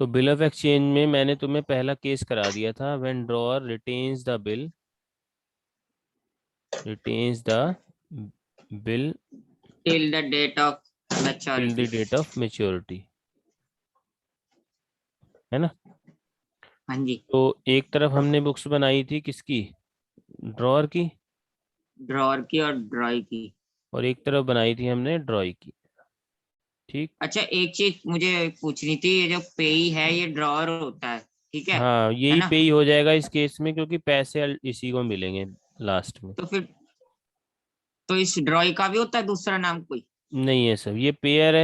तो bill of exchange में मैंने तुम्हें पहला केस करा दिया था, when drawer retains the bill till the date of till the maturity. Date of maturity, है ना। हाँ जी। तो एक तरफ हमने बुक्स बनाई थी किसकी, ड्रॉअर की, ड्रॉअर की और ड्रॉई की। और एक तरफ बनाई थी हमने ड्रॉई की। ठीक। अच्छा, एक चीज मुझे पूछनी थी, ये जो पेई है ये ड्रॉअर होता है हाँ, है यही ना? पे ही हो जाएगा इस केस में, क्योंकि पैसे इसी को मिलेंगे लास्ट में। तो फिर तो इस ड्रॉई का भी होता है दूसरा नाम कोई? नहीं है सब, ये पेयर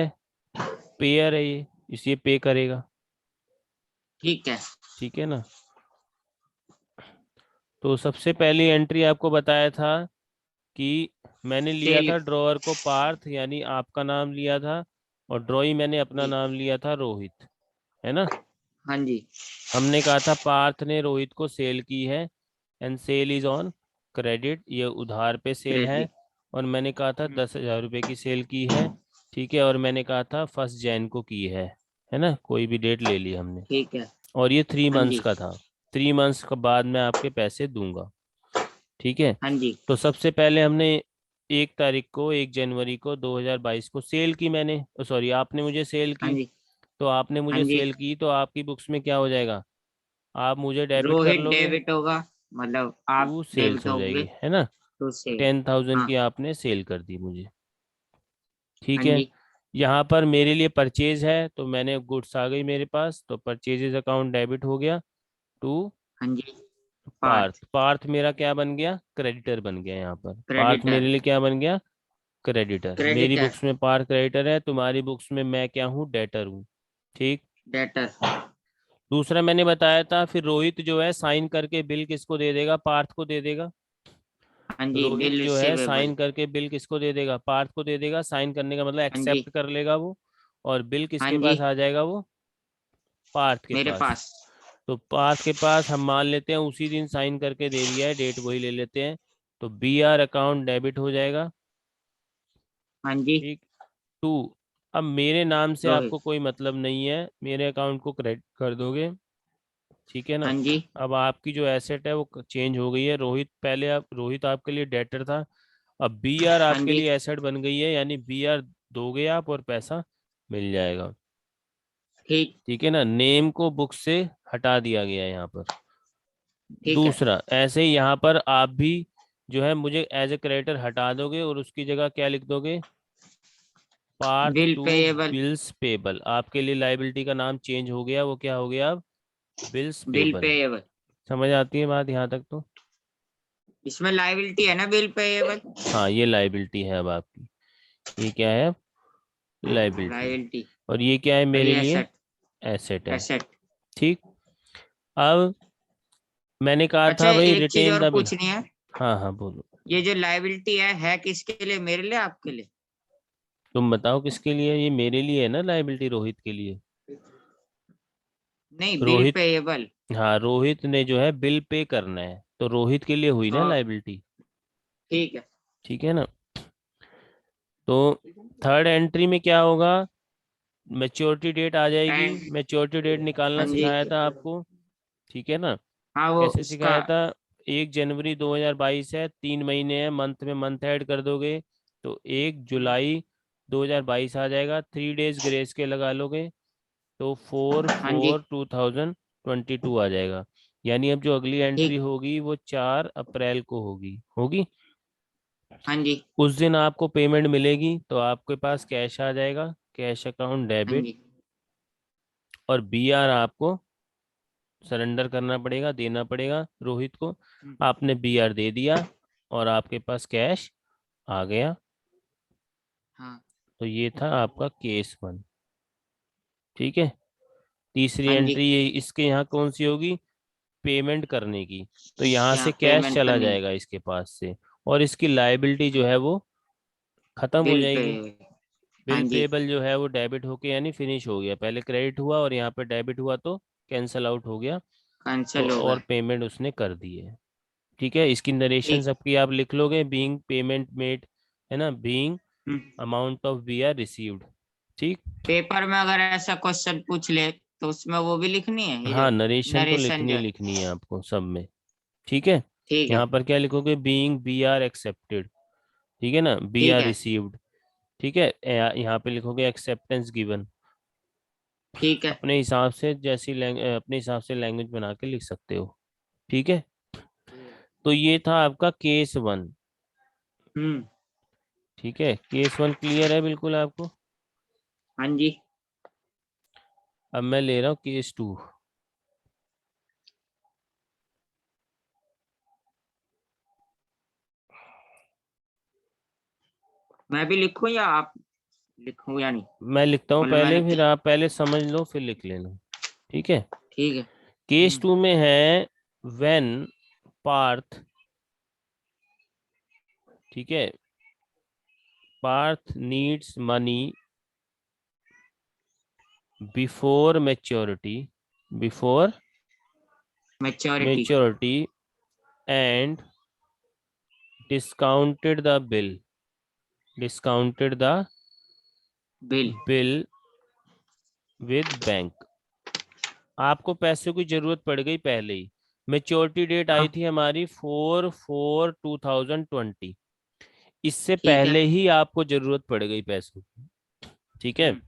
है ये, इसे पे करेगा। ठीक है। ठीक है ना। तो सबसे पहली एंट्री आपको बताया था कि मैंने लिया सेल। था ड्रॉअर को पार्थ, यानी आपका नाम लिया था, और ड्रॉई मैंने अपना जी। नाम लिया था रोहित, है ना। हाँ जी। हमने कहा था पार्थ ने रोहित को सेल की है, and sale is on credit, ये उधार पे सेल है। क्रेडिट। और मैंने कहा था 10,000 रुपये की सेल की है। ठीक है, और मैंने कहा था 1 जैन को की है ना, कोई भी डेट ले ली हमने। ठीक है। और ये 3 मंथ्स हाँ जी। का था, 3 मंथ्स के बाद मैं आपके पैसे दूंगा। ठीक है। हाँ जी। तो सबसे पहले हमने 1 तारीख को, 1 जनवरी को 2022 को सेल की मैंने, सॉरी आपने मुझे सेल हाँ की। जी। तो आपने हाँ मुझे जी। सेल की, तो आपकी बुक्स में क्या हो जाएगा, आप मुझे डेबिट कर रोहित लोगे, डेबिट होगा, मतलब आप टू सेल्स डेबिट हो होगे। जाएगी, है ना। तो तो सेल। 10,000 हाँ। की आपने सेल कर दी मुझे। ठीक हाँ है। जी। यहाँ पर मेरे लिए परचेज है, तो मैंने गुड्स आ गई मेरे पास, तो परचेजेज अकाउंट डेबिट हो गया टू हाँ जी। पार्थ। पार्थ। पार्थ मेरा क्या बन गया, क्रेडिटर बन गया। यहाँ पर पार्थ क्रेडिटर। मेरे लिए क्या बन गया, क्रेडिटर। मेरी क्रेडिटर। बुक्स में पार्थ क्रेडिटर है, तुम्हारी बुक्स में मैं क्या हूँ, डेटर हूँ। ठीक। डेटर। दूसरा मैंने बताया था, फिर रोहित जो है साइन करके बिल किसको दे देगा, पार्थ को दे देगा। हाँ जी, रोहित बिल जो है रिसीवेबल। साइन करके बिल किसको दे देगा, पार्थ को दे देगा। साइन करने का मतलब हाँ जी। एक्सेप्ट कर लेगा वो, और बिल हाँ किसके जी। पास आ जाएगा, वो पार्थ के मेरे पास। पास। तो पार्थ के पास हम मान लेते हैं उसी दिन साइन करके दे दिया है, डेट वही ले लेते हैं। तो BR अकाउंट डेबिट हो जाएगा। हाँ जी। ठीक। टू, अब मेरे नाम से रोहित। आपको कोई मतलब नहीं है, मेरे अकाउंट को क्रेडिट कर दोगे। ठीक है ना। हाँ जी। अब आपकी जो एसेट है वो चेंज हो गई है, रोहित पहले, आप रोहित आपके लिए डेटर था, अब BR हाँ आपके जी। लिए एसेट बन गई है, यानी BR दोगे आप और पैसा मिल जाएगा। ठीक। ठीक है ना, नेम को बुक से हटा दिया गया है यहाँ पर। ठीक है। दूसरा, ऐसे ही यहाँ पर आप भी जो है मुझे एज ए क्रेडिटर हटा दोगे, और उसकी जगह क्या लिख दोगे, part bill to payable. Bills payable. आपके लिए लाइबिलिटी का नाम चेंज हो गया, वो क्या हो गया अब, बिल्स बिल पेबल। पेएबल। समझ आती है बात यहाँ तक तो। इसमें लाइबिलिटी है ना, बिल पेएबल। हाँ, ये लाइबिलिटी है अब आपकी, ये क्या है, लाइबिलिटी। लाइबिलिटी। और ये क्या है और मेरे ये लिए, एसेट। एसेट है। एसेट। ठीक। अब मैंने कहा अच्छा, था भाई एक चीज रिटेन और द बिल। पूछनी है। हाँ हाँ बोलो। ये जो लाइबिलिटी है किसके लिए, मेरे लिए आपके लिए? तुम बताओ किसके लिए, ये मेरे लिए है ना लाइबिलिटी, रोहित के लिए। नहीं, बिल रोहित, पेएबल। हाँ रोहित ने जो है बिल पे करना है, तो रोहित के लिए हुई ना हाँ। लाइबिलिटी। ठीक है। ठीक है ना। तो थर्ड एंट्री में क्या होगा, मैच्योरिटी डेट आ जाएगी। एंड। मैच्योरिटी डेट निकालना हाँ जी। सिखाया था आपको। ठीक है ना। हाँ, वो कैसे उसका। सिखाया था, 1 जनवरी 2022 है, 3 महीने हैं, मंथ में मंथ ऐड कर दोगे, तो 1 जुलाई 2022 आ जाएगा। 3 डेज ग्रेस के लगा लोगे, तो फोर हाँ जी। फोर 2022 आ जाएगा। यानी अब जो अगली एंट्री ठीक। होगी वो 4 अप्रैल को होगी होगी। हाँ जी। उस दिन आपको पेमेंट मिलेगी, तो आपके पास कैश आ जाएगा, कैश अकाउंट हाँ डेबिट। जी। और BR आपको सरेंडर करना पड़ेगा, देना पड़ेगा रोहित को। आपने BR दे दिया, और आपके पास कैश आ गया। हाँ। तो ये था आपका केस 1। ठीक है। तीसरी हाँ जी। एंट्री ये इसके यहाँ कौन सी होगी, पेमेंट करने की। तो यहाँ यहाँ से कैश पेमेंट चला करनी। जाएगा इसके पास से, और इसकी लाइबिलिटी जो है वो खत्म हो बिल पे। जाएगी। हाँ बिल जी। पेबल जो है वो डेबिट होके यानी फिनिश हो गया, पहले क्रेडिट हुआ और यहाँ पे डेबिट हुआ, तो कैंसल आउट हो गया। तो कैंसिल और होगा। पेमेंट उसने कर दी है। ठीक है, इसकी नरेशन ठीक। सबकी आप लिख लोगे, बीइंग पेमेंट मेड, है ना, being hmm. Amount of BR received. ठीक। पेपर में अगर ऐसा क्वेश्चन पूछ ले तो उसमें वो भी लिखनी है, ये हाँ, जो नरेशन तो नरेशन जो लिखनी है। लिखनी है आपको सब में। ठीक है। ठीक है। यहाँ पर क्या लिखोगे, बीइंग बी आर एक्सेप्टेड, ठीक है ना, बी ठीक आर है। रिसीव्ड। ठीक है, यहाँ पे लिखोगे एक्सेप्टेंस गिवन। ठीक है। अपने हिसाब से अपने हिसाब से लैंग्वेज बना के लिख सकते हो। ठीक है। ठीक है। तो ये था आपका केस वन। हम्म। ठीक है, केस वन क्लियर है बिल्कुल आपको। हाँ जी। अब मैं ले रहा हूँ केस टू। मैं भी लिखूं या आप लिखूं या नहीं? मैं लिखता हूँ मतलब पहले, मैंने फिर आप पहले समझ लो फिर लिख लेना। ठीक है। ठीक है। केस टू में है व्हेन पार्थ, ठीक है, Parth needs money before maturity, before maturity. Maturity and discounted the bill, discounted the bill. Bill with bank. आपको पैसों की जरूरत पड़ गई पहले ही। मेच्योरिटी डेट आई हाँ। थी हमारी 4/4/2020। इससे ठीक है। पहले ही आपको जरूरत पड़ गई पैसों की। ठीक है। हम्म।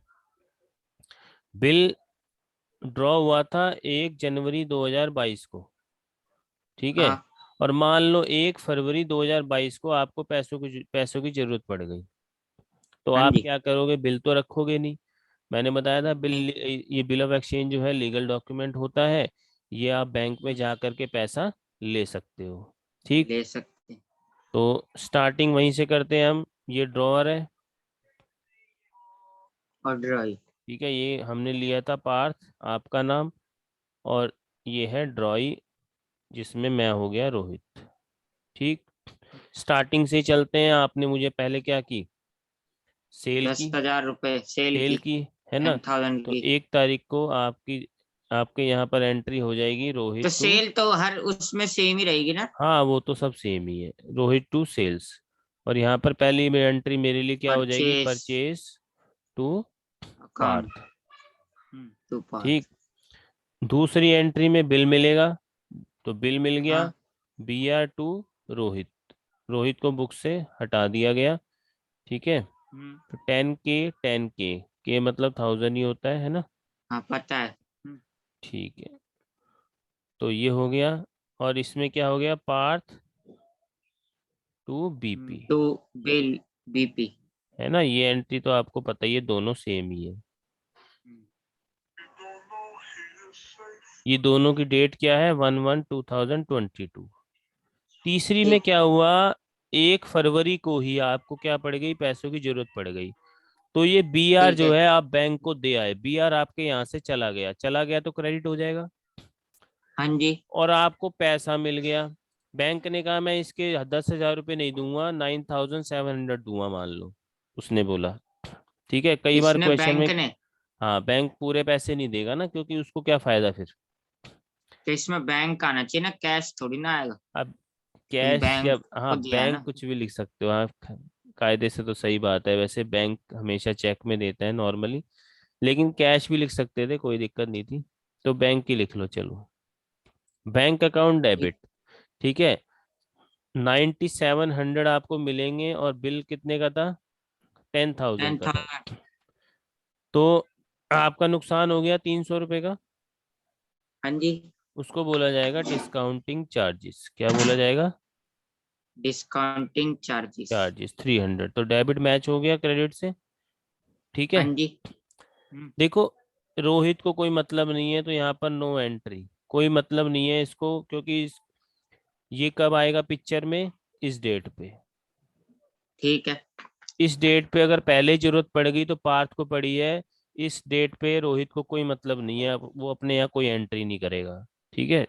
बिल ड्रॉ हुआ था 1 जनवरी 2022 को। ठीक है। हाँ। और मान लो 1 फरवरी 2022 को आपको पैसों की जरूरत पड़ गई। तो हाँ आप जी। क्या करोगे, बिल तो रखोगे नहीं। मैंने बताया था बिल, नहीं। ये बिल ऑफ एक्सचेंज जो है लीगल डॉक्यूमेंट होता है। ये आप बैंक में जा करके पैसा ले सकते हो। ठीक। ले सकते हैं। तो स्टार्टिंग वहीं से करते हैं हम। ये ड्रॉअर है। और ड्राई। ठीक है, ये हमने लिया था पार्थ, आपका नाम। और ये है ड्रॉई, जिसमें मैं हो गया रोहित। ठीक। स्टार्टिंग से ही चलते हैं। आपने मुझे पहले क्या की, सेल दस की, हजार रुपए सेल सेल की। की, है ना। 10,000 तो की। 1 तारीख को आपकी, आपके यहाँ पर एंट्री हो जाएगी तो रोहित टू। सेल तो हर उसमें सेम ही रहेगी ना? हाँ, वो तो सब सेम ही है, रोहित टू सेल्स। और यहाँ पर पहली में एंट्री मेरे लिए क्या हो जाएगी, purchase purchase to account. Parth. To ठीक। पार्ट। दूसरी एंट्री में बिल मिलेगा, तो बिल मिल गया। हाँ। B R to Rohit, Rohit को बुक से हटा दिया गया। ठीक है। हम्म। तो 10K, 10K मतलब 1000 ही होता है ना। हाँ पता है। ठीक है। तो ये हो गया। और इसमें क्या हो गया, Parth to BP, to bill BP. है ना। ये एंट्री तो आपको पता ही है, दोनों सेम ही है। ये दोनों की डेट क्या है, 1/1/2022। तीसरी में ठीक। क्या हुआ, 1 फरवरी को ही आपको क्या पड़ गई, पैसों की जरूरत पड़ गई। तो ये बी आर ठीक जो है। है आप बैंक को दे आए, बी आर आपके यहाँ से चला गया, चला गया तो क्रेडिट हो जाएगा। हाँ जी। और आपको पैसा मिल गया। बैंक ने कहा मैं इसके 10,000 रुपये नहीं दूंगा, 9,700 दूंगा मान लो, उसने बोला। ठीक है, कई बार किसने? क्वेश्चन में। बैंक ने? हाँ, बैंक पूरे पैसे नहीं देगा ना, क्योंकि उसको क्या फायदा फिर। तो इसमें बैंक आना चाहिए ना, कैश थोड़ी ना आएगा। अब क्योंकि कैश बैंक जब, हाँ को दिया है बैंक ना। कुछ भी लिख सकते हो आप, कायदे से तो सही बात है, वैसे बैंक हमेशा चेक में देता है नॉर्मली। लेकिन कैश भी लिख सकते थे, कोई दिक्कत नहीं थी। तो बैंक ही लिख लो चलो, बैंक अकाउंट ठीक। डेबिट। ठीक है। 9,700 आपको मिलेंगे, और बिल कितने का था, 10,000 टेन का था। थाउजेंड तो आपका नुकसान हो गया 300 रुपये का। हाँ जी। उसको बोला जाएगा डिस्काउंटिंग चार्जेस। क्या बोला जाएगा, डिस्काउंटिंग चार्जेस। चार्जेस 300। तो डेबिट मैच हो गया क्रेडिट से। ठीक हाँ है। जी। हम्म। देखो, रोहित को कोई मतलब नहीं है, तो यहाँ पर नो एंट्री, कोई मतलब नहीं है इसको, क्योंकि ये कब आएगा पिक्चर में, इस डेट पे। ठीक है। इस डेट पे अगर पहले जरूरत पड़ गई तो पार्थ को पड़ी है। इस डेट पे रोहित को कोई मतलब नहीं है, वो अपने यहाँ कोई एंट्री नहीं करेगा। ठीक है।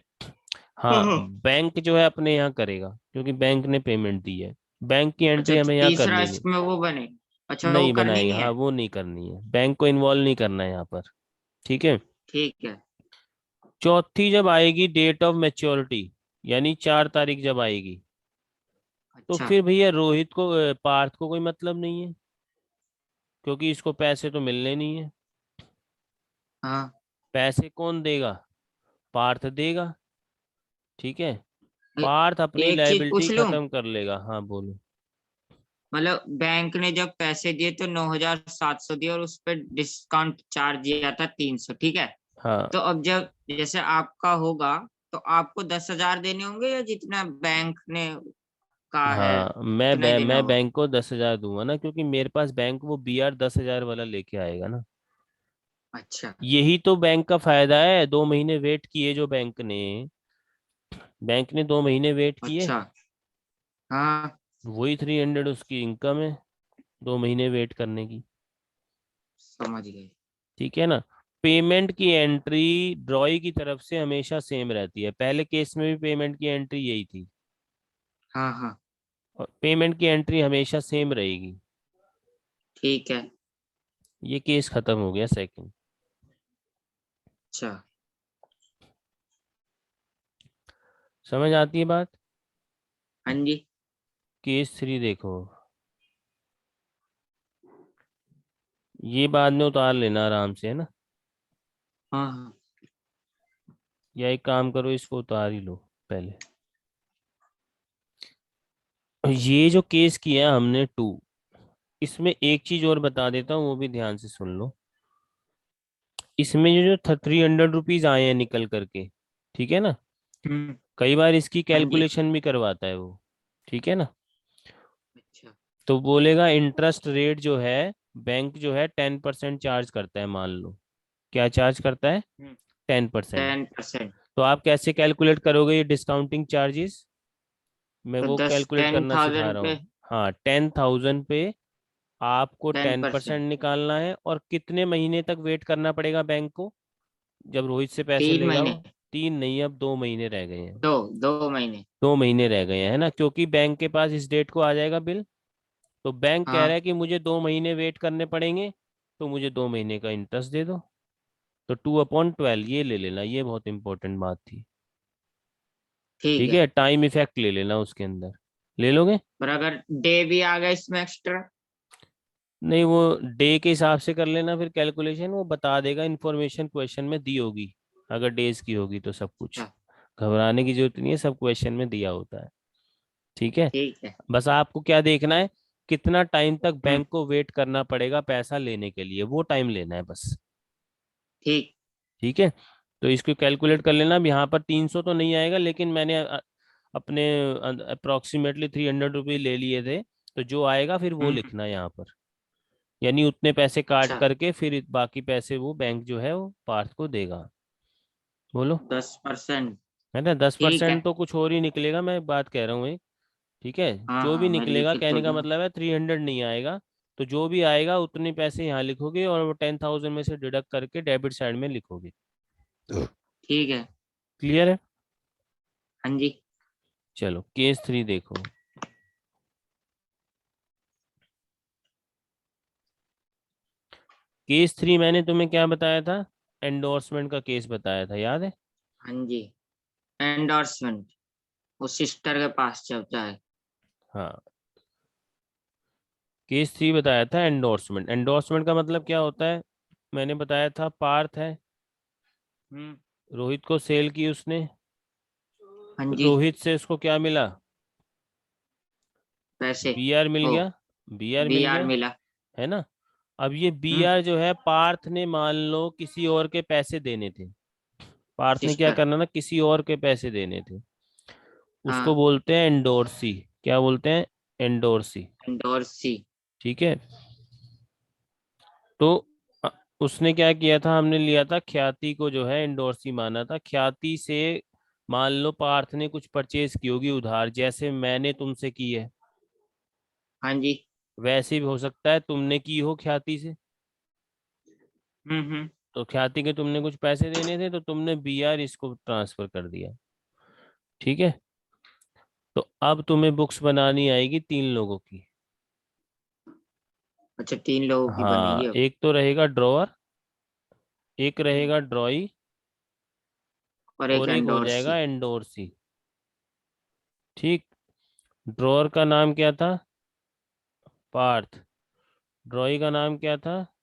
हाँ, हाँ। बैंक जो है अपने यहाँ करेगा, क्योंकि बैंक ने पेमेंट दी है। बैंक की अच्छा एंट्री हमें यहाँ तीसरा करनी नहीं, इसमें वो बने। अच्छा वो नहीं करनी बनाएगा, नहीं हाँ है। वो नहीं करनी है, बैंक को इन्वॉल्व नहीं करना है यहाँ पर। ठीक है। ठीक है। चौथी जब आएगी डेट ऑफ मैच्योरिटी, यानी 4 तारीख जब आएगी, तो अच्छा। फिर भैया रोहित को, पार्थ को कोई मतलब नहीं है, क्योंकि इसको पैसे तो मिलने नहीं है। हाँ। पैसे कौन देगा? पार्थ देगा। ठीक है, ए- पार्थ अपनी एक चीज लायबिलिटी पूछ लूं, खत्म कर लेगा। हाँ बोलो। मतलब बैंक ने जब पैसे दिए तो 9,700 दिए और उस पर डिस्काउंट चार्ज दिया था 300, ठीक है। हाँ तो अब जब जैसे आपका होगा तो आपको 10,000 देने होंगे या जितना बैंक ने कहा है हाँ, उतना ही देना मैं होगा? बैंक को 10,000 दूंगा ना, क्योंकि मेरे पास बैंक वो BR 10,000 वाला लेके आएगा ना। अच्छा। यही तो बैंक का फायदा है, 2 महीने वेट किए जो बैंक ने 2 महीने वेट किए। अच्छा। हाँ। वही 300 उसकी इनकम है, 2 महीने वेट करने की। समझ गए। ठीक है ना। पेमेंट की एंट्री ड्रॉई की तरफ से हमेशा सेम रहती है, पहले केस में भी पेमेंट की एंट्री यही थी, हाँ हाँ। और पेमेंट की एंट्री हमेशा सेम रहेगी। ठीक है। ये केस खत्म हो गया सेकंड। अच्छा। समझ आती है बात? हाँ जी। केस 3 देखो, ये बाद में उतार लेना आराम से, है ना। हाँ हाँ। या एक काम करो, इसको उतार ही लो पहले। ये जो केस किया हमने 2, इसमें एक चीज और बता देता हूँ, वो भी ध्यान से सुन लो। इसमें जो जो 300 रुपीज आए हैं निकल करके, ठीक है ना, हम्म। कई बार इसकी हाँ जी। कैलकुलेशन भी करवाता है वो। ठीक है ना। अच्छा। तो बोलेगा इंटरेस्ट रेट जो है, बैंक जो है 10% चार्ज करता है, मान लो। क्या चार्ज करता है? हम्म। 10%। 10%। तो आप कैसे कैलकुलेट करोगे ये डिस्काउंटिंग चार्जेस? मैं तो वो दस कैलकुलेट टेन करना सिखा थाउजेंड रहा पे हूँ। हाँ, 10,000 पे आपको टेन 10% परसेंट निकालना है, और कितने महीने तक वेट करना पड़ेगा बैंक को जब रोहित से पैसे तीन लेगा महीने वो? 3 नहीं, अब 2 महीने रह गए हैं। 2 महीने। 2 महीने रह गए हैं, है ना, क्योंकि बैंक के पास इस डेट को आ जाएगा बिल। तो बैंक कह रहा हाँ। है कि मुझे 2 महीने वेट करने पड़ेंगे, तो मुझे 2 महीने का इंटरेस्ट दे दो। तो 2/12 ये ले लेना, ये बहुत इंपॉर्टेंट बात थी। ठीक ठीक है। है, टाइम इफेक्ट ले लेना उसके अंदर। ले लोगे? पर अगर डे भी आ गया इसमें एक्स्ट्रा? नहीं, वो डे के हिसाब से कर लेना फिर कैलकुलेशन, वो बता देगा, इन्फॉर्मेशन क्वेश्चन में दी होगी। अगर डेज की होगी तो सब कुछ, अच्छा। घबराने की जरूरत नहीं है, सब क्वेश्चन में दिया होता है। ठीक है। ठीक है। बस आपको क्या देखना है, कितना टाइम तक हम्म। बैंक को वेट करना पड़ेगा पैसा लेने के लिए, वो टाइम लेना है बस। ठीक। ठीक है। तो इसको कैलकुलेट कर लेना। अब यहाँ पर 300 तो नहीं आएगा, लेकिन मैंने अपने अप्रोक्सीमेटली 300 रुपये ले लिए थे, तो जो आएगा फिर वो हम्म। लिखना यहाँ पर। यानी उतने पैसे काट अच्छा। करके फिर बाकी पैसे वो बैंक जो है वो पार्थ को देगा। बोलो। 10%। है ना, दस ठीक है। परसेंट तो कुछ और ही निकलेगा, मैं बात कह रहा हूँ एक। ठीक है। हाँ जो भी हाँ, मैं लिख निकलेगा, के छोड़ कहने का दूंगा। मतलब है 300 नहीं आएगा। तो जो भी आएगा उतने पैसे यहाँ लिखोगे, और वो 10,000 में से डिडक्ट करके डेबिट साइड में लिखोगे। ठीक है। क्लियर है? हाँ जी। चलो केस 3 देखो। केस 3 मैंने तुम्हें क्या बताया था? एंडोर्समेंट का केस बताया था, याद है? हाँ जी। एंडोर्समेंट वो सिस्टर के पास चलता है। हाँ, केस 3 बताया था एंडोर्समेंट। एंडोर्समेंट का मतलब क्या होता है? मैंने बताया था, पार्थ है, हम्म। रोहित को सेल की उसने, हाँ जी। रोहित से उसको क्या मिला? पैसे। BR मिल ओ। गया। BR बी मिल आर गया, मिला। है ना। अब ये हम्म। BR जो है, पार्थ ने मान लो किसी और के पैसे देने थे। पार्थ ने क्या सिस्टर। करना ना, किसी और के पैसे देने थे। उसको हाँ। बोलते हैं एंडोर्सी। क्या बोलते हैं? एंडोर्सी। एंडोर्सी। ठीक है। तो अ, उसने क्या किया था, हमने लिया था ख्याति को जो है एंडोर्सी माना था। ख्याति से मान लो पार्थ ने कुछ परचेज की होगी उधार, जैसे मैंने तुमसे की है, हाँ जी। वैसे भी हो सकता है तुमने की हो ख्याति से। हम्म। तो ख्याति के तुमने कुछ पैसे देने थे, तो तुमने BR इसको ट्रांसफर कर दिया। ठीक है। तो अब तुम्हें बुक्स बनानी आएगी 3 लोगों की। अच्छा, 3 लोगों की हाँ, बनेगी अब। एक तो रहेगा ड्रॉअर, एक हम्म। रहेगा ड्रॉई, और एक और एक हो जाएगा एंडोर्सी। एंडोर्सी। ठीक। ड्रॉअर का नाम क्या था? पार्थ। ड्रॉई का नाम क्या था?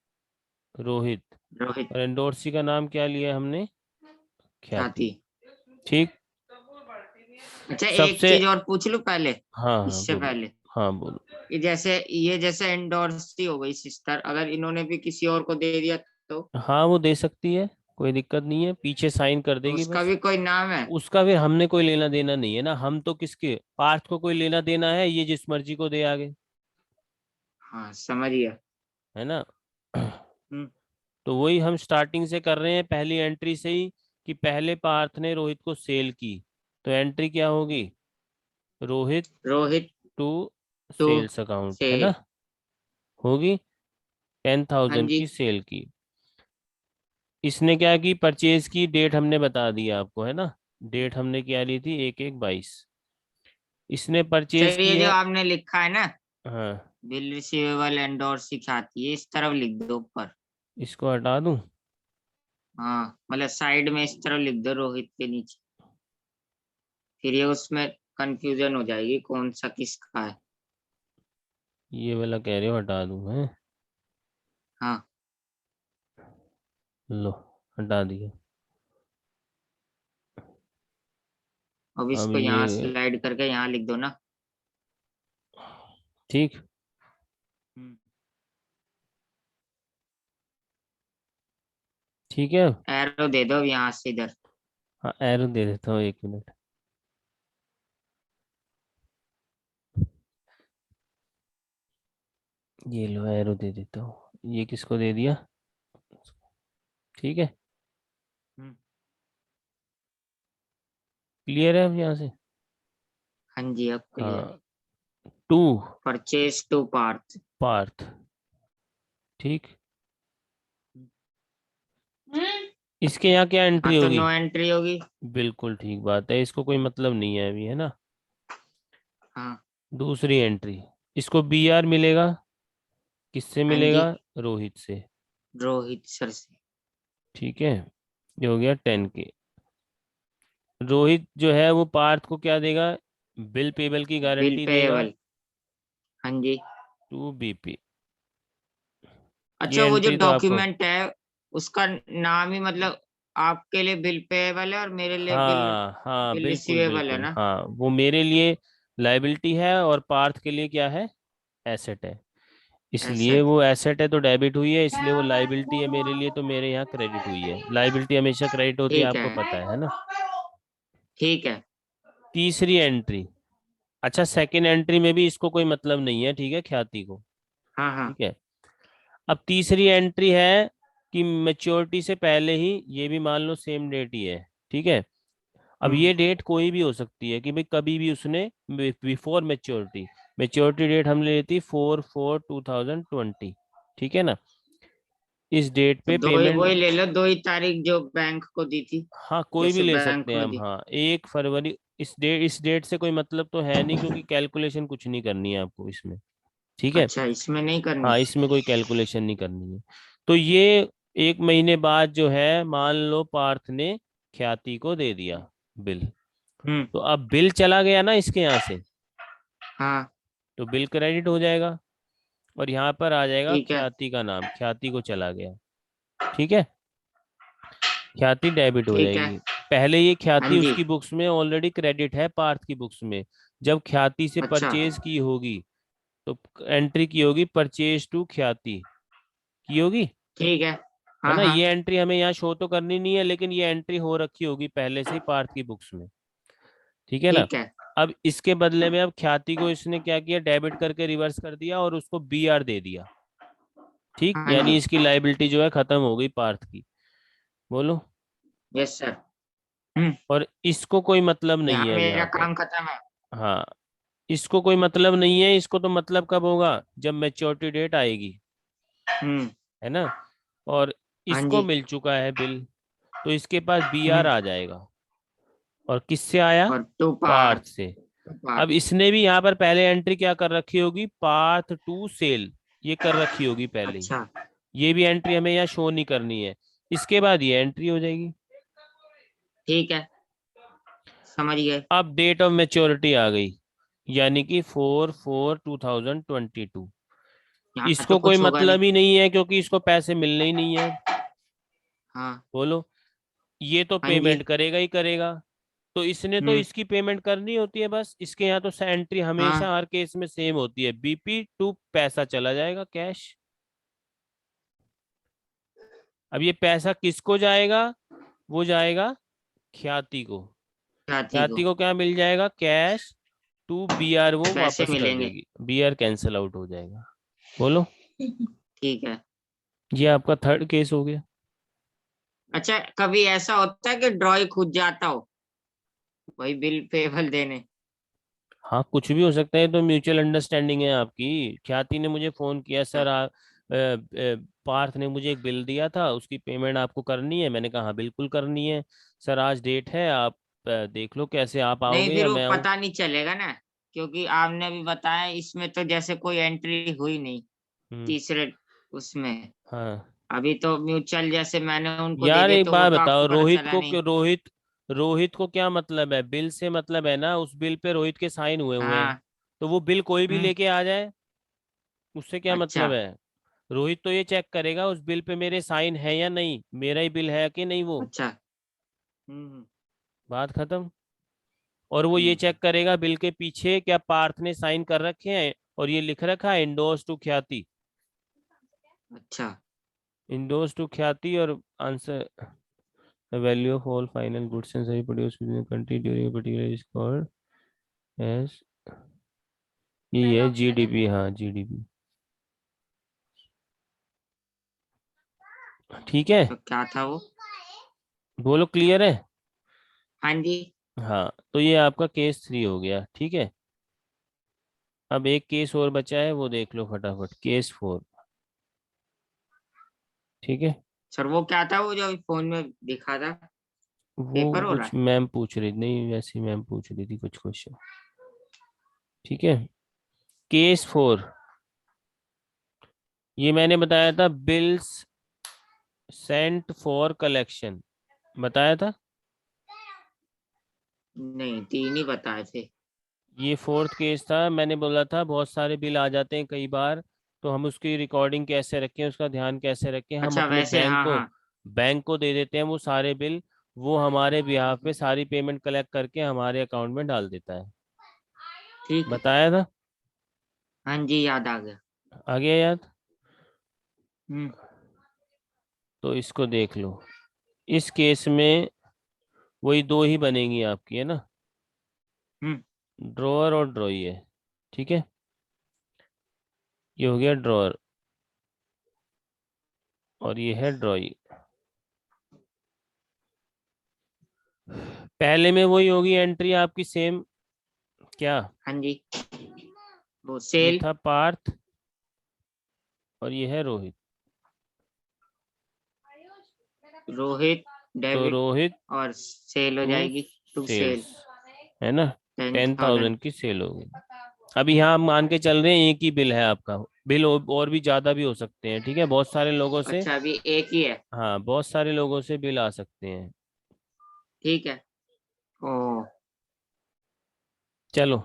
रोहित। रोहित। और एंडोर्सी का नाम क्या लिया हमने? ख्याति। ख्याति। ठीक। अच्छा, एक सबसे चीज और पूछ लूं पहले, हाँ हाँ इससे बोलो। पहले। हाँ बोलो। ये जैसे एंडोर्सी हो गई सिस्टर, अगर इन्होंने भी किसी और को दे दिया तो हाँ वो दे सकती है, कोई दिक्कत नहीं है, पीछे साइन कर देगी उसका बस। भी कोई नाम है? उसका फिर हमने कोई लेना देना नहीं है ना, हम तो किसके पार्थ को कोई लेना देना है, ये जिस मर्जी को दे आगे, हाँ, समझ गया। है ना। हम्म। तो वही हम स्टार्टिंग से कर रहे हैं, पहली एंट्री से ही, कि पहले पार्थ ने रोहित को सेल की, तो एंट्री क्या होगी? Rohit Rohit to to sales account, है ना, सेल। होगी। टेन हाँ थाउजेंड जी। की सेल की। इसने क्या की, परचेज की डेट हमने बता दी आपको, है ना। डेट हमने क्या ली थी? 1/1/22। इसने परचेज चलिए, की ये जो है। आपने लिखा है ना, हाँ। बिल रिसीवेबल एंडोर्सी ख्याति, ये इस तरफ लिख दो ऊपर। इसको हटा दूं? हाँ, मतलब साइड में इस तरफ लिख दो, रोहित के नीचे। फिर ये उसमें कंफ्यूजन हो जाएगी कौन सा किसका है। ये वाला कह रहे हो हटा दूं है? हाँ। लो, हटा दिया। अब अब इसको यहाँ ये स्लाइड करके यहाँ लिख दो ना। ठीक। हम्म। ठीक है। एरो दे दो अब यहाँ से इधर। हाँ एरो दे देता हूँ, 1 मिनट। ये लो एरो दे देता हूँ, ये किसको दे दिया? ठीक है। हम्म। क्लियर है अब यहाँ से? हाँ जी, अब क्लियर। हाँ। To purchase to Parth. Parth. ठीक। इसके यहाँ क्या हाँ, एंट्री तो होगी? नो एंट्री होगी। बिल्कुल ठीक बात है, इसको कोई मतलब नहीं है अभी, है ना। हाँ। दूसरी एंट्री, इसको BR मिलेगा, किससे हाँ मिलेगा? जी। रोहित से। रोहित सर से। ठीक है। ये हो गया 10K। रोहित जो है वो पार्थ को क्या देगा? बिल पेबल की बिल गारंटी देगा, पेएबल। हाँ जी। 2 BP। अच्छा, ये वो जो एंट्री तो आपको, डॉक्यूमेंट है उसका नाम ही मतलब आपके लिए बिल पेएबल है और मेरे लिए बिल हाँ हाँ बिल बिल्कुल रिसीवेबल है बिल्कुल, ना? हाँ वो मेरे लिए लाइबिलिटी है और पार्थ के लिए क्या है? एसेट है। इसलिए एसेट। वो एसेट है तो डेबिट हुई है, इसलिए वो लाइबिलिटी है मेरे लिए, तो मेरे यहाँ क्रेडिट हुई है। लाइबिलिटी हमेशा क्रेडिट होती है, ठीक आपको है। पता है ना। ठीक है। तीसरी एंट्री, अच्छा सेकंड एंट्री में भी इसको कोई मतलब नहीं है, ठीक है, ख्याति को। हाँ हाँ। ठीक है। अब तीसरी एंट्री है कि मेच्योरिटी से पहले ही, ये भी मान लो सेम डेट ही है, ठीक है। अब हम्म। ये डेट कोई भी हो सकती है कि भाई कभी भी उसने, बिफोर मेच्योरिटी, मेच्योरिटी डेट हमने ली थी 4/4/2020, ठीक है ना। इस डेट तो पे दो ही पेमेंट, वही ले लो, 2 ही तारीख जो बैंक को दी थी। हाँ कोई भी जैसे ले बैंक सकते हैं में हम, दी। हाँ 1 फरवरी। इस डेट से कोई मतलब तो है नहीं, क्योंकि कैलकुलेशन कुछ नहीं करनी है आपको इसमें, ठीक है। अच्छा, इसमें नहीं करनी? हाँ इसमें कोई कैलकुलेशन नहीं करनी है। तो ये 1 महीने बाद जो है, मान लो पार्थ ने ख्याति को दे दिया बिल, हम्म। तो अब बिल चला गया ना इसके यहाँ से, हाँ। तो बिल क्रेडिट हो जाएगा, और यहाँ पर आ जाएगा ठीक है। ख्याति का नाम, ख्याति को चला गया, ठीक है। ख्याति डेबिट हो ठीक है। जाएगी। पहले ये हाँ ख्याति जी। उसकी बुक्स में ऑलरेडी क्रेडिट है, पार्थ की बुक्स में। जब ख्याति से अच्छा। परचेज की होगी, तो एंट्री की होगी परचेज टू ख्याति, की होगी, ठीक है। है हाँ ना। हाँ। ये एंट्री हमें यहाँ शो तो करनी नहीं है, लेकिन ये एंट्री हो रखी होगी पहले से ही पार्थ की बुक्स में, ठीक है ना। ठीक है। अब इसके बदले में अब ख्याति को इसने क्या किया, डेबिट करके रिवर्स कर दिया और उसको BR दे दिया, ठीक, हाँ यानी जी। इसकी लाइबिलिटी जो है खत्म हो गई पार्थ की। बोलो। Yes sir. हम्म। और इसको कोई मतलब नहीं यहाँ है अब मेरा यहाँ पे। काम खत्म है। हाँ, इसको कोई मतलब नहीं है, इसको तो मतलब कब होगा, जब मैच्योरिटी डेट आएगी, हम्म। है ना। और हाँ इसको जी। मिल चुका है बिल, तो इसके पास BR हम्म। आ जाएगा। और किससे आया? और टू पार्थ पार्ट। से। टू अब पार्ट। इसने भी यहाँ पर पहले एंट्री क्या कर रखी होगी, पार्थ टू सेल, ये कर रखी होगी पहले ही। अच्छा। ये भी एंट्री हमें यहाँ शो नहीं करनी है, इसके बाद ये एंट्री हो जाएगी। ठीक है, समझ गए। अब डेट ऑफ मेच्योरिटी आ गई, यानी कि 4/4/2022। यहाँ तो इसको कोई कुछ होगा नहीं। मतलब ही नहीं है, क्योंकि इसको पैसे मिलने ही नहीं है, हाँ बोलो। ये तो हाँ जी पेमेंट करेगा ही करेगा, तो इसने तो हम्म इसकी पेमेंट करनी होती है बस। इसके यहाँ तो एंट्री हाँ हमेशा हर केस में सेम होती है, BP टू पैसा चला जाएगा कैश। अब ये पैसा किसको जाएगा? वो जाएगा ख्याति को। जाति को ख्याति को क्या मिल जाएगा? कैश टू BR, वो पैसे वापस कर मिलेंगे। देगी, BR कैंसिल आउट हो जाएगा। बोलो। ठीक है। ये आपका थर्ड केस हो गया। अच्छा, कभी ऐसा होता है कि ड्रॉई खुद जाता हो वही बिल पेबल देने? हाँ, कुछ भी हो सकता है, तो म्यूचुअल अंडरस्टैंडिंग है आपकी। ख्याति ने मुझे फोन किया, अच्छा सर पार्थ ने मुझे एक बिल दिया था, उसकी पेमेंट आपको करनी है। मैंने कहा हाँ बिल्कुल करनी है सर, आज डेट है, आप देख लो कैसे, आप नहीं, आओगे फिर या वो मैं आऊँ? पता नहीं चलेगा ना, क्योंकि आपने अभी बताया इसमें तो जैसे कोई एंट्री हुई नहीं हम्म। तीसरे उसमें। हाँ अभी तो म्यूचुअल जैसे मैंने उनको दे यार, दिए एक तो वो बात तो बताओ, आपको पता रोहित चला को नहीं। क्यों, रोहित को क्या मतलब है? बिल से मतलब है ना, उस बिल पे रोहित के साइन हुए हुए हैं, हाँ तो वो बिल कोई भी हम्म लेके आ जाए, उससे क्या अच्छा मतलब है? रोहित तो ये चेक करेगा उस बिल पे मेरे साइन है या नहीं, मेरा ही बिल है कि नहीं वो। अच्छा हम्म बात खत्म। और वो ये हम्म, चेक करेगा बिल के पीछे क्या पार्थ ने साइन कर रखे हैं, और ये लिख रखा है इंडोर्स टू ख्याति। अच्छा इंडोर्स टू ख्याति, और answer value of all final goods and service produce within country during particular is called as, ये है GDP। हाँ, GDP। ठीक है। तो क्या था वो? बोलो, क्लियर है? हाँ जी हाँ, तो ये आपका केस 3 हो गया, ठीक है। अब एक केस और बचा है, वो देख लो फटाफट, केस 4। ठीक है। सर, वो क्या था वो जो अभी फोन में दिखा था? वो पेपर हो रहा कुछ है? मैम पूछ रही, नहीं वैसी मैम पूछ रही थी कुछ क्वेश्चन। ठीक है। केस 4, ये मैंने बताया था, बिल्स सेंट फॉर कलेक्शन, बताया था। नहीं, तीन ही बताए थे। ये फोर्थ केस था, मैंने बोला था बहुत सारे बिल आ जाते हैं कई बार, तो हम उसकी रिकॉर्डिंग कैसे रखें, उसका ध्यान कैसे रखें, हम अच्छा, अपने वैसे हाँ हाँ। बैंक को दे देते हैं वो सारे बिल, वो हमारे बिहाफ पे सारी पेमेंट कलेक्ट करके हमारे अकाउंट में डाल देता है। ठीक है। बताया था। हाँ जी, याद आ गया। आ गया याद? हम्म तो इसको देख लो। इस केस में वही दो ही बनेगी आपकी, है ना, हम्म ड्रॉअर और ड्रॉई है। ठीक है, ये हो गया ड्रॉअर, और ये है ड्रॉई। पहले में वही होगी एंट्री आपकी सेम, क्या? हाँ जी, वो ये सेल। था पार्थ, और ये है रोहित। रोहित तो डेबिट, रोहित और सेल हो टू जाएगी टू सेल्स, सेल। है ना, 10,000। 10,000 की सेल होगी। अभी यहाँ हम मान के चल रहे हैं एक ही बिल है आपका, बिल और भी ज्यादा भी हो सकते हैं, ठीक है, बहुत सारे लोगों से। अच्छा, अभी एक ही है। हाँ, बहुत सारे लोगों से बिल आ सकते हैं। ठीक है। ओ चलो।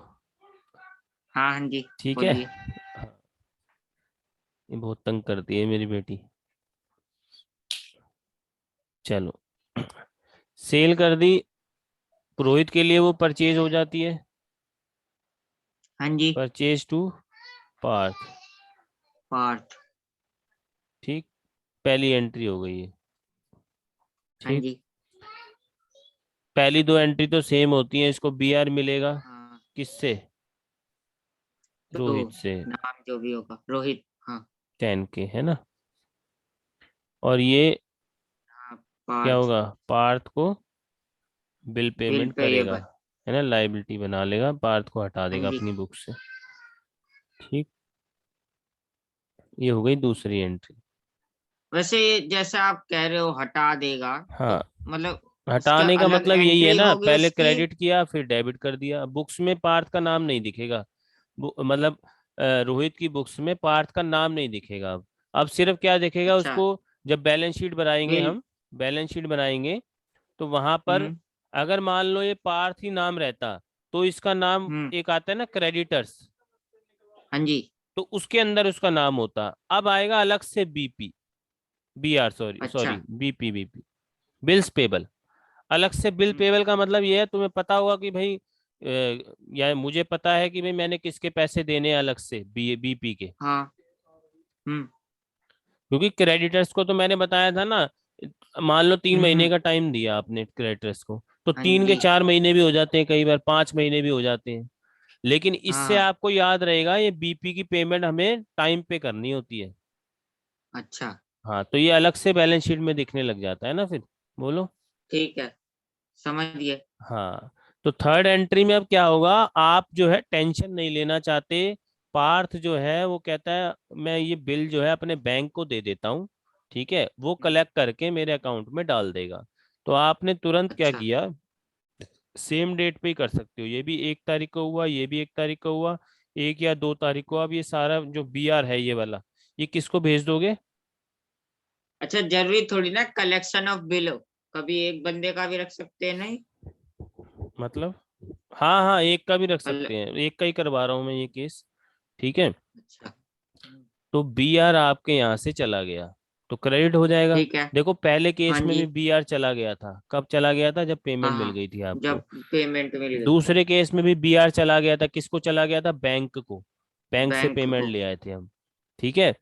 हाँ हाँ जी, ठीक है। बोलिए। हाँ, ये बहुत तंग करती है मेरी बेटी। चलो, सेल कर दी, पुरोहित के लिए वो परचेज हो जाती है, हाँ जी, परचेज टू पार्थ। पार्थ। ठीक, पहली एंट्री हो गई है। हाँ ठीक, जी पहली दो एंट्री तो सेम होती हैं, इसको BR मिलेगा हाँ। किससे? तो रोहित से, नाम जो भी होगा रोहित, हाँ। 10K, है ना। और ये हाँ, क्या पार्थ। होगा? पार्थ को बिल बिल पेमेंट करेगा, पेएबल। है ना, लाइबिलिटी बना लेगा, पार्थ को हटा हाँ देगा जी। अपनी बुक से। ठीक, ये हो गई दूसरी एंट्री। वैसे ये जैसे आप कह रहे हो हटा देगा, हाँ, तो मतलब उसका हटाने का अलग मतलब यही है एंट्री ना, होगी पहले उसकी? क्रेडिट किया फिर डेबिट कर दिया, बुक्स में पार्थ का नाम नहीं दिखेगा। मतलब रोहित की बुक्स में पार्थ का नाम नहीं दिखेगा अब सिर्फ क्या दिखेगा अच्छा, उसको, जब बैलेंस शीट बनाएंगे बिल। हम, बैलेंस शीट बनाएंगे, तो वहां पर हम्म अगर मान लो ये पार्थ ही नाम रहता, तो इसका नाम हम्म एक आता है ना क्रेडिटर्स, हाँ जी। तो उसके अंदर उसका नाम होता। अब आएगा अलग से BP, BR, सॉरी अच्छा, sorry, BP, BP। Bills payable. अलग से बिल पेबल का मतलब ये है, तुम्हें पता होगा कि भाई या मुझे पता है कि भाई मैंने किसके पैसे देने हैं अलग से बीपी के, हाँ। हम्म क्योंकि क्रेडिटर्स को तो मैंने बताया था ना, मान लो 3 महीने हम्म। का टाइम दिया आपने क्रेडिटर्स को, तो हाँ 3 के 4 महीने भी हो जाते हैं, कई बार 5 महीने भी हो जाते हैं। लेकिन इससे हाँ। आपको याद रहेगा ये बीपी की पेमेंट हमें टाइम पे करनी होती है। अच्छा। हाँ, तो ये अलग से बैलेंस शीट में दिखने लग जाता है ना फिर। बोलो। ठीक है, समझ गए। हाँ, तो थर्ड एंट्री में अब क्या होगा, आप जो है टेंशन नहीं लेना चाहते, पार्थ जो है वो कहता है मैं ये बिल जो है अपने बैंक को दे देता हूँ, ठीक है, वो कलेक्ट करके मेरे अकाउंट में डाल देगा। तो आपने तुरंत क्या अच्छा। किया, सेम डेट पे ही कर सकते हो, ये भी 1 तारीख को हुआ, ये भी 1 तारीख को हुआ, 1 या 2 तारीख को। अब ये सारा जो बीआर है ये वाला, ये किसको भेज दोगे? अच्छा, जरूरी थोड़ी ना कलेक्शन ऑफ बिल हो, कभी एक बंदे का भी रख सकते हैं नहीं? मतलब, हाँ हाँ, एक का भी रख कल। सकते हैं, एक का ही करवा रहा हूँ मैं ये केस, ठीक है। अच्छा। तो बीआर आपके यहाँ से चला गया तो क्रेडिट हो जाएगा। ठीक है। देखो पहले हाँ केस में जी। भी बीआर चला गया था, कब चला गया था, जब हाँ पेमेंट मिल हाँ, गई थी आपको। जब पेमेंट मिल गई। दूसरे केस में भी बीआर चला गया था, किसको चला गया था, बैंक को, बैंक से बैंक पेमेंट को। ले आए थे हम, ठीक है। अब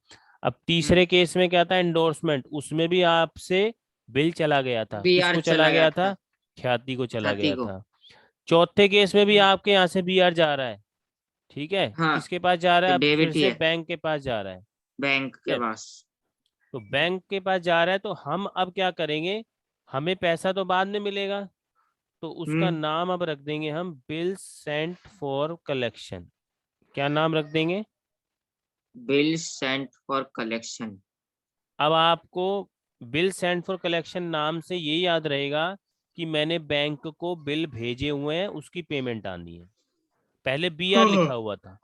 हम्म। तीसरे केस में क्या था, एंडोर्समेंट, उसमें भी आपसे बिल चला गया था, बी आर किसको चला चला गया गया था, था। ख्याति को चला ख्याति गया को। था। चौथे केस में भी हम्म। आपके यहाँ से बीआर जा रहा है, ठीक है, हाँ, किसके पास जा रहा तो है, अब फिर डेबिट ही से है, बैंक के पास जा रहा है, बैंक ठीक के है। पास। तो बैंक के पास जा रहा है तो हम अब क्या करेंगे, हमें पैसा तो बाद में मिलेगा, तो उसका हम्म। नाम अब रख देंगे हम बिल सेंट फॉर कलेक्शन। क्या नाम रख देंगे? Bill sent for collection. अब आपको बिल सेंट फॉर कलेक्शन नाम से ये याद रहेगा कि मैंने बैंक को बिल भेजे हुए हैं, उसकी पेमेंट आनी है। पहले बीआर हाँ लिखा हाँ। हुआ था,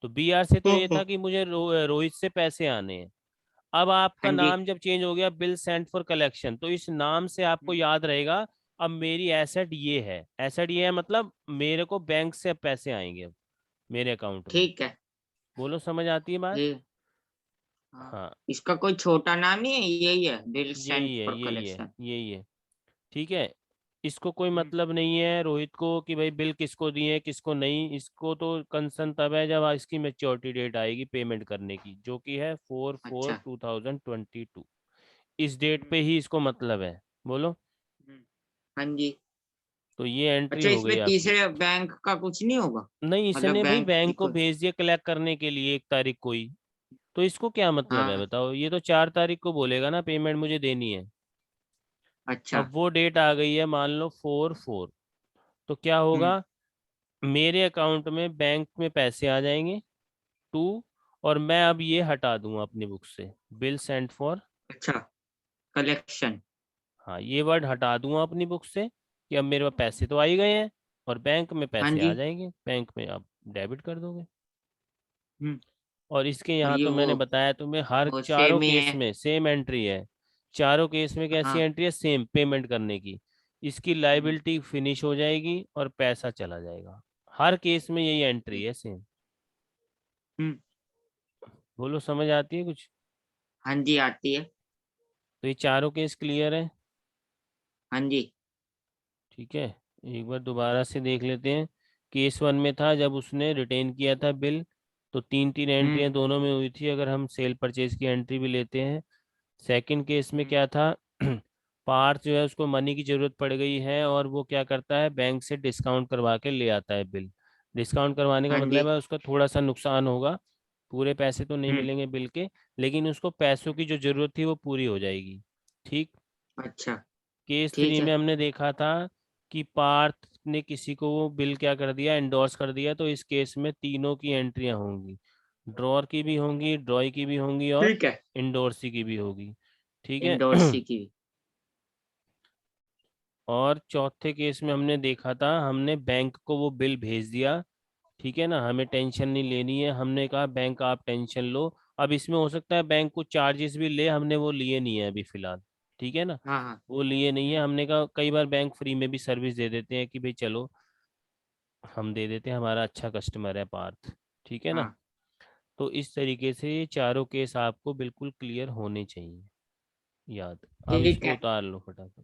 तो बीआर से तो हाँ ये था हाँ। कि मुझे रोहित से पैसे आने हैं। अब आपका हाँ जी। नाम जब चेंज हो गया बिल सेंट फॉर कलेक्शन, तो इस नाम से आपको याद रहेगा अब मेरी एसेट ये है, एसेट ये है, मतलब मेरे को बैंक से अब पैसे आएंगे अब मेरे अकाउंट में। ठीक है। बोलो, समझ आती है बात? ये। हाँ। हाँ, इसका कोई छोटा नाम नहीं है, यही है बिल सेंट यही है, फॉर यही है, कलेक्शन। यही है, ठीक है। इसको कोई मतलब नहीं है रोहित को कि भाई बिल किसको दिए किसको नहीं, इसको तो कंसर्न तब है जब इसकी मेच्योरिटी डेट आएगी पेमेंट करने की, जो कि है 4/4/2022। इस डेट पे ही इसको मतलब है। बोलो। हाँ जी। तो ये एंट्री अच्छा, हो गई इसमें आपकी। तीसरे बैंक का कुछ नहीं होगा? नहीं, मतलब इसने भाई बैंक की बैंक को कोई। भेज दिया कलेक्ट करने के लिए 1 तारीख को ही, तो इसको क्या मतलब है हाँ। बताओ, ये तो 4 तारीख को बोलेगा ना पेमेंट मुझे देनी है। अच्छा। अब वो डेट आ गई है मान लो 4/4, तो क्या हम्म। होगा, मेरे अकाउंट में बैंक में पैसे आ जाएंगे 2, और मैं अब ये हटा दूंगा अपनी बुक से, बिल सेंट फॉर, अच्छा, कलेक्शन। हाँ ये वर्ड हटा दूंगा अपनी बुक से, कि अब मेरे पास पैसे तो आ ही गए हैं, और बैंक में हाँ पैसे आ जी। जाएंगे, बैंक में आप डेबिट कर दोगे। हम्म। और इसके और यहाँ ये तो मैंने बताया तुम्हें, हर वो चारों सेम ही केस है। में सेम एंट्री है, चारों केस में कैसी हाँ। एंट्री है, सेम पेमेंट करने की। इसकी हम्म लाइबिलिटी फिनिश हो जाएगी और पैसा चला जाएगा, हर केस में यही एंट्री है सेम। हम्म। बोलो, समझ आती है कुछ? हाँ जी, आती है। तो ये चारों केस क्लियर है, हाँ जी। ठीक है। एक बार दोबारा से देख लेते हैं। केस 1 में था जब उसने रिटेन किया था बिल, तो 3 3 हम्म एंट्रियां दोनों में हुई थी, अगर हम सेल परचेज की एंट्री भी लेते हैं। सेकंड केस में हम्म। क्या था, पार्थ जो है उसको मनी की जरूरत पड़ गई है, और वो क्या करता है, बैंक से डिस्काउंट करवा के ले आता है बिल। डिस्काउंट करवाने का हाँ मतलब जी। है उसका थोड़ा सा नुकसान होगा, पूरे पैसे तो नहीं हम्म। मिलेंगे बिल के, लेकिन उसको पैसों की जो जरूरत थी वो पूरी हो जाएगी, ठीक। अच्छा। केस ठीक 3 है। में हमने देखा था कि पार्थ ने किसी को वो बिल क्या कर दिया, एंडोर्स कर दिया, तो इस केस में तीनों की एंट्रियां होंगी, ड्रॉर की भी होंगी, ड्रॉय की भी होंगी, और ठीक है। इंडोर्सी की भी होगी, ठीक है। इंडोर्सी की। और चौथे केस में हमने देखा था, हमने बैंक को वो बिल भेज दिया, ठीक है ना, हमें टेंशन नहीं लेनी है, हमने कहा बैंक आप टेंशन लो। अब इसमें हो सकता है बैंक कुछ चार्जेस भी ले, हमने वो लिए नहीं है अभी फिलहाल, ठीक है ना, हाँ हाँ। वो लिए नहीं है, हम्म। हमने कहा कई बार बैंक फ्री में भी सर्विस दे देते हैं कि भाई चलो हम दे देते हैं, हमारा अच्छा कस्टमर है पार्थ, ठीक है ना। हाँ। तो इस तरीके से ये चारों केस आपको बिल्कुल क्लियर होने चाहिए, याद। अब ठीक इसको है। उतार लो फटाफट।